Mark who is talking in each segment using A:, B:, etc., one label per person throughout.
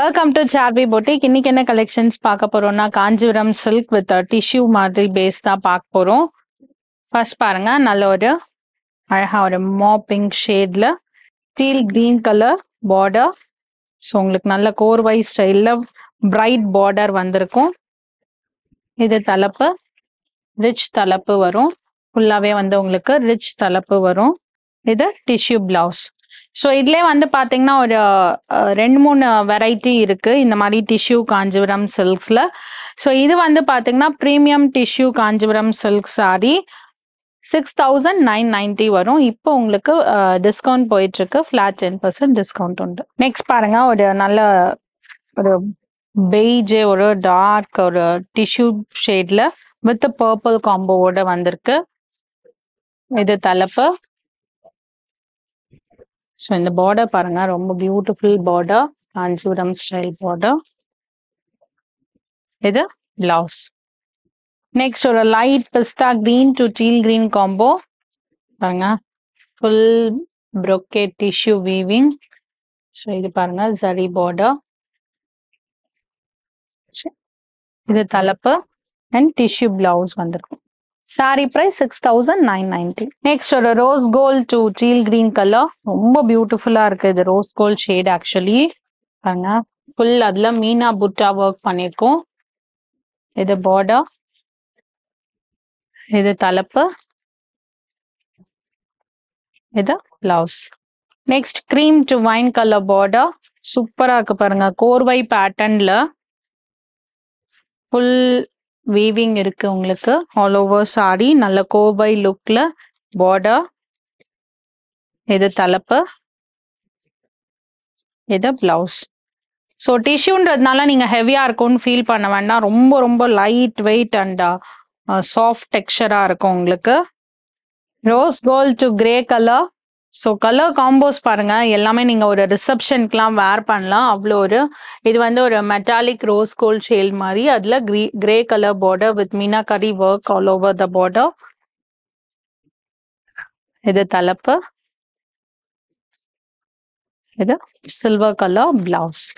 A: Welcome to Saarvi boutique. இன்னைக்கு என்ன collections பார்க்க போறோம்னா காஞ்சிபுரம் சில்க் வித் டிஷ்யூ மாதிரி பேஸ் தான் பார்க்க போறோம். ஃபர்ஸ்ட் பாருங்க, நல்ல ஒரு அழகா ஒரு பிங்க் ஷேட்ல steel green colour border. So உங்களுக்கு நல்ல கோர்வை ஸ்டைல்ல பிரைட் பார்டர் வந்திருக்கும். இது தலைப்பு ரிச் தலைப்பு வரும். ஃபுல்லாவே உங்களுக்கு ரிச் தலைப்பு வரும். இது டிஷ்யூ பிளவுஸ். ஸோ இதுலேயே பார்த்தீங்கன்னா ஒரு 2-3 வெரைட்டி இருக்கு இந்த மாதிரி டிஷ்யூ காஞ்சிபுரம் சில்க்ஸில். ஸோ இது பார்த்தீங்கன்னா premium tissue Kanchipuram silk sorry 6990 வரும். இப்போ உங்களுக்கு டிஸ்கவுண்ட் போயிட்டு இருக்கு, ஃபிளாட் 10% டிஸ்கவுண்ட் உண்டு. நெக்ஸ்ட் பாருங்க, ஒரு நல்ல ஒரு பெய்ஜ் ஒரு டார்க் ஒரு டிஷ்யூ ஷேட்ல வித் பர்பிள் காம்போவோட வந்திருக்கு. இது தலைப்பு. ஸோ இந்த பார்டர் பாருங்க, ரொம்ப beautiful border, Kanchipuram style border. இது பிளவுஸ். நெக்ஸ்ட் ஒரு light pista green to teal green combo பாருங்க, full brocade tissue weaving. So இது பாருங்க ஜரி பார்டர். இது தலைப்பு அண்ட் டிஷ்யூ பிளவுஸ் வந்திருக்கும். சாரி பிரைஸ் 6990. நெக்ஸ்ட் ஒரு rose gold to teal green colour, ரொம்ப பியூட்டிஃபுல்லா இருக்கு. இது ரோஸ் கோல்ட் ஷேட் ஆக்சுவலி பாருங்க, ஃபுல் அதுல மீனா புட்டா ஒர்க் பண்ணிருக்கோம். இது பார்டர், இது தலைப்பு, இது blouse. Next cream to wine colour border, சூப்பரா இருக்கு பாருங்க, கோர்வை பேட்டர்ன்ல ஃபுல் வீவிங் இருக்கு உங்களுக்கு. ஆல் ஓவர் சாரி நல்ல கோவை லுக்ல பார்டர். இது தலைப்பு, இது பிளவுஸ். ஸோ டிஷ்யூன்றதுனால நீங்க ஹெவியா இருக்கும்னு ஃபீல் பண்ண வேண்டாம். ரொம்ப ரொம்ப லைட் வெயிட் அண்ட் சாஃப்ட் டெக்ஸ்சரா இருக்கும் உங்களுக்கு. Rose gold to grey colour. So colour combos பாருங்க, எல்லாமே நீங்க ஒரு ரிசப்ஷனுக்குலாம் வேர் பண்ணலாம். அவ்வளோ ஒரு இது ஒரு மெட்டாலிக் ரோஸ் கோல்ட் ஷேட் மாதிரி, அதுல grey colour border with meenakari work all over the border. இது தலைப்பு, இது சில்வர் கலர் பிளவுஸ்.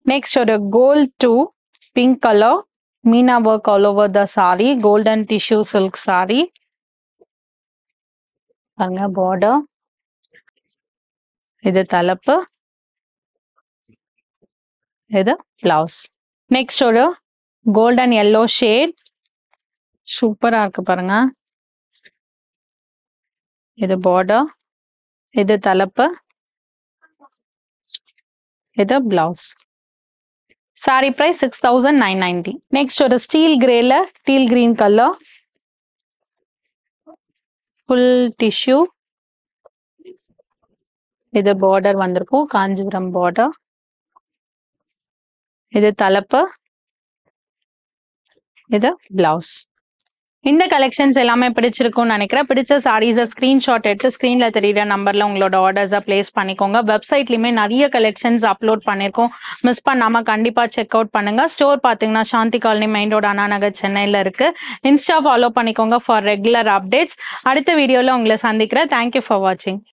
A: நெக்ஸ்ட் ஒரு gold to pink colour meena work all over the sari, golden tissue silk sari பாருங்க பார்டர். இது தலைப்பு, இது பிளவுஸ். நெக்ஸ்ட் ஒரு கோல்டன் எல்லோ ஷேட், சூப்பரா இருக்கு பாருங்க. இது பார்டர், இது தலைப்பு, இது பிளவுஸ். சாரி பிரைஸ் 6990. நெக்ஸ்ட் ஒரு ஸ்டீல் கிரேல teal green colour, full tissue. இது பார்டர் வந்திருக்கும், காஞ்சிபுரம் பார்டர். இது தலைப்பு, இது பிளவுஸ். இந்த கலெக்ஷன்ஸ் எல்லாமே பிடிச்சிருக்கும்னு நினைக்கிறேன். பிடிச்ச சாரீஸை ஸ்கிரீன்ஷாட் எடுத்து ஸ்க்ரீன்ல தெரியுற நம்பர்ல உங்களோட ஆர்டர்ஸை பிளேஸ் பண்ணிக்கோங்க. வெப்சைட்லயுமே நிறைய கலெக்ஷன்ஸ் அப்லோட் பண்ணியிருக்கோம், மிஸ் பண்ணாம கண்டிப்பா செக் அவுட் பண்ணுங்க. ஸ்டோர் பாத்தீங்கன்னா சாந்தி colony main road Anna Nagar சென்னையில இருக்கு. இன்ஸ்டா ஃபாலோ பண்ணிக்கோங்க ஃபார் ரெகுலர் அப்டேட்ஸ். அடுத்த வீடியோல உங்களை சந்திக்கிறேன். தேங்க்யூ ஃபார் வாட்சிங்.